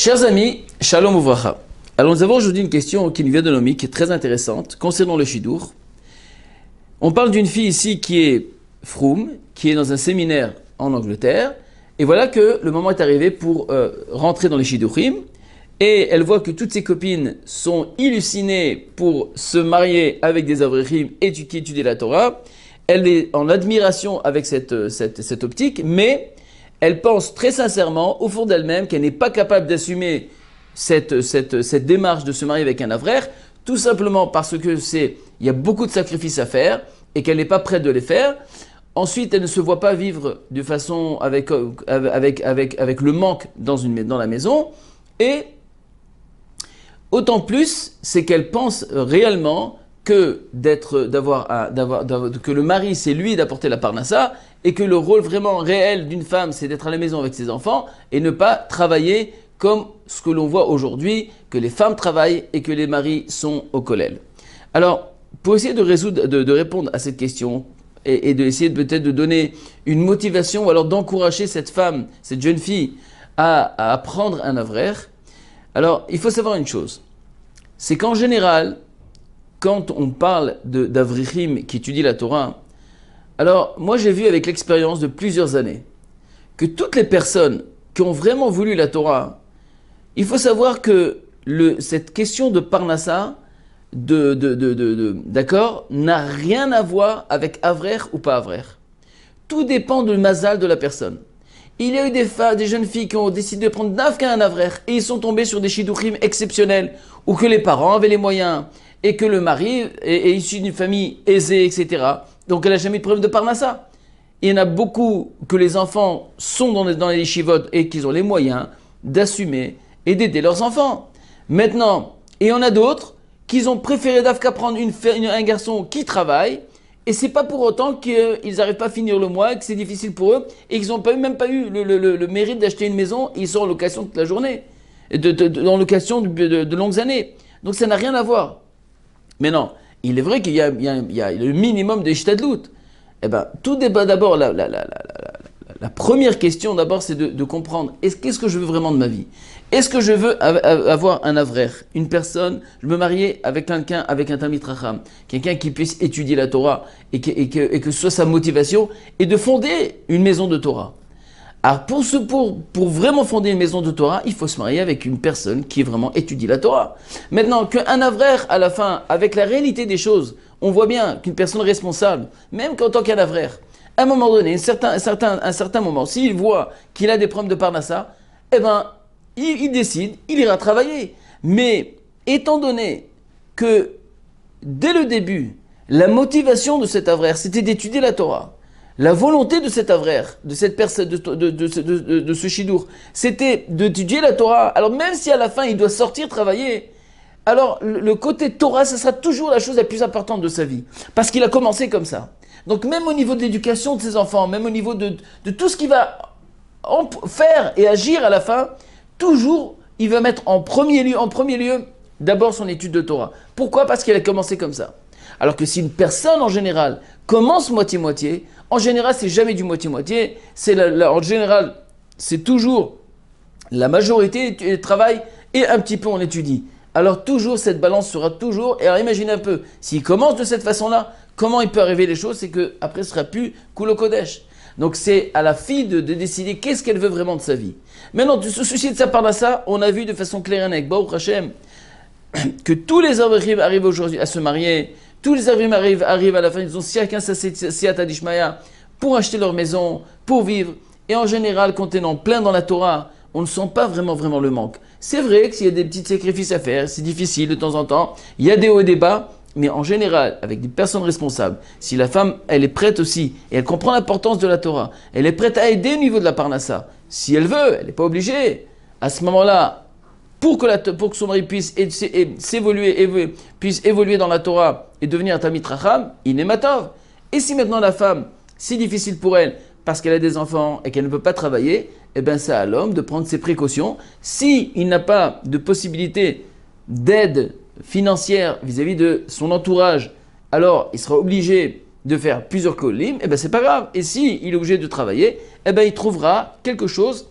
Chers amis, Shalom Uvracha. Alors nous avons aujourd'hui une question qui nous vient de Nomi, qui est très intéressante, concernant le Shidour. On parle d'une fille ici qui est froum, qui est dans un séminaire en Angleterre, et voilà que le moment est arrivé pour rentrer dans les Shidurim, et elle voit que toutes ses copines sont hallucinées pour se marier avec des Avrichim et qui étudient la Torah. Elle est en admiration avec cette optique, mais elle pense très sincèrement, au fond d'elle-même, qu'elle n'est pas capable d'assumer cette démarche de se marier avec un avraire, tout simplement parce que il y a beaucoup de sacrifices à faire et qu'elle n'est pas prête de les faire. Ensuite, elle ne se voit pas vivre de façon avec le manque dans la maison. Et autant plus, c'est qu'elle pense réellement que que le mari, c'est lui d'apporter la parnassa, et que le rôle vraiment réel d'une femme, c'est d'être à la maison avec ses enfants et ne pas travailler comme ce que l'on voit aujourd'hui, que les femmes travaillent et que les maris sont au kollel. Alors, pour essayer de répondre à cette question et d'essayer peut-être de donner une motivation ou alors d'encourager cette femme, cette jeune fille à apprendre un avraire, alors il faut savoir une chose, c'est qu'en général, quand on parle d'avrichim qui étudient la Torah, alors moi j'ai vu avec l'expérience de plusieurs années que toutes les personnes qui ont vraiment voulu la Torah, il faut savoir que cette question de parnassa, d'accord, n'a rien à voir avec avrer ou pas avrer. Tout dépend du mazal de la personne. Il y a eu des jeunes filles qui ont décidé de prendre d'avka un avrer et ils sont tombés sur des shiduchim exceptionnels où que les parents avaient les moyens et que le mari est issu d'une famille aisée, etc. Donc elle n'a jamais eu de problème de parnassa. Il y en a beaucoup que les enfants sont dans les yeshivot et qu'ils ont les moyens d'assumer et d'aider leurs enfants. Maintenant, et il y en a d'autres qui ont préféré d'Afka prendre un garçon qui travaille, et c'est pas pour autant qu'ils n'arrivent pas à finir le mois, que c'est difficile pour eux, et qu'ils n'ont même pas eu le mérite d'acheter une maison, ils sont en location toute la journée, en location de longues années. Donc ça n'a rien à voir. Mais non, il est vrai qu'il y a le minimum de shtadlut. Eh bien, tout débat d'abord, la première question d'abord, c'est de comprendre qu'est-ce que je veux vraiment de ma vie. Est-ce que je veux avoir un avraire, une personne, je me marier avec quelqu'un, avec un Talmid Chacham, quelqu'un qui puisse étudier la Torah et que ce soit sa motivation, et de fonder une maison de Torah. Alors pour vraiment fonder une maison de Torah, il faut se marier avec une personne qui vraiment étudie la Torah. Maintenant, qu'un avraire, à la fin, avec la réalité des choses, on voit bien qu'une personne responsable, même qu'en tant qu'un avraire, à un moment donné, un certain moment, s'il voit qu'il a des problèmes de parnassa, eh ben, il décide, il ira travailler. Mais étant donné que dès le début, la motivation de cet avraire, c'était d'étudier la Torah, la volonté de cet avraire, de cette personne, de ce shidour, c'était d'étudier la Torah. Alors même si à la fin il doit sortir travailler, alors le côté Torah, ce sera toujours la chose la plus importante de sa vie, parce qu'il a commencé comme ça. Donc même au niveau de l'éducation de ses enfants, même au niveau de tout ce qu'il va faire et agir à la fin, toujours il va mettre en premier lieu d'abord son étude de Torah. Pourquoi? Parce qu'il a commencé comme ça. Alors que si une personne en général commence moitié-moitié, en général c'est jamais du moitié-moitié, en général c'est toujours la majorité du travail et un petit peu on étudie. Alors toujours cette balance sera toujours, et alors imaginez un peu, s'il commence de cette façon-là, comment il peut arriver les choses, c'est qu'après ce sera plus Kulo Kodesh. Donc c'est à la fille de décider qu'est-ce qu'elle veut vraiment de sa vie. Maintenant, de se soucier de sa parnassa, on a vu de façon claire avec Baruch Hashem que tous les Avrichim arrivent aujourd'hui à se marier, tous les Avrichim arrivent à la fin, ils ont chacun sa Siyata Dishmaya pour acheter leur maison, pour vivre. Et en général, quand on est en plein dans la Torah, on ne sent pas vraiment le manque. C'est vrai que s'il y a des petits sacrifices à faire, c'est difficile de temps en temps, il y a des hauts et des bas, mais en général, avec des personnes responsables, si la femme, elle est prête aussi, et elle comprend l'importance de la Torah, elle est prête à aider au niveau de la parnassa, si elle veut, elle n'est pas obligée, à ce moment-là, pour que son mari puisse évoluer dans la Torah et devenir un Talmid Chacham, il est matov. Et si maintenant la femme, c'est difficile pour elle, parce qu'elle a des enfants et qu'elle ne peut pas travailler, eh bien c'est à l'homme de prendre ses précautions. S'il n'a pas de possibilité d'aide financière vis-à-vis de son entourage, alors il sera obligé de faire plusieurs kolim, eh bien c'est pas grave. Et si il est obligé de travailler, eh bien il trouvera quelque chose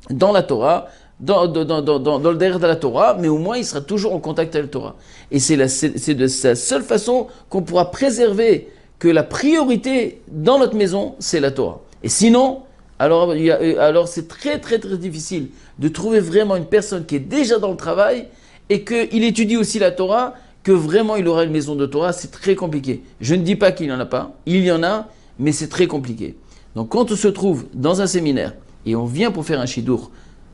dans la Torah dans le derrière de la Torah, mais au moins il sera toujours en contact avec la Torah. Et c'est de la seule façon qu'on pourra préserver que la priorité dans notre maison, c'est la Torah. Et sinon, alors c'est très très très difficile de trouver vraiment une personne qui est déjà dans le travail et qu'il étudie aussi la Torah, que vraiment il aura une maison de Torah. C'est très compliqué. Je ne dis pas qu'il n'y en a pas, il y en a, mais c'est très compliqué. Donc quand on se trouve dans un séminaire et on vient pour faire un shidur,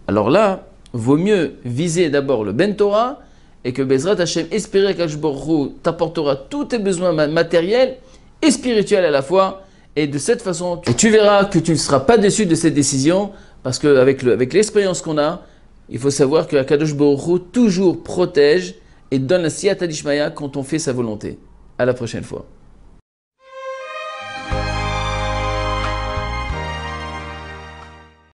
alors là, vaut mieux viser d'abord le Ben Torah et que Bezrat Hashem, espérer qu'Akadosh Baruch Hu t'apportera tous tes besoins matériels et spirituels à la fois. Et de cette façon, tu verras que tu ne seras pas déçu de cette décision, parce qu'avec l'expérience qu'on a, il faut savoir que Akadosh Baruch Hu toujours protège et donne la siyata d'Ishmaya quand on fait sa volonté. À la prochaine fois.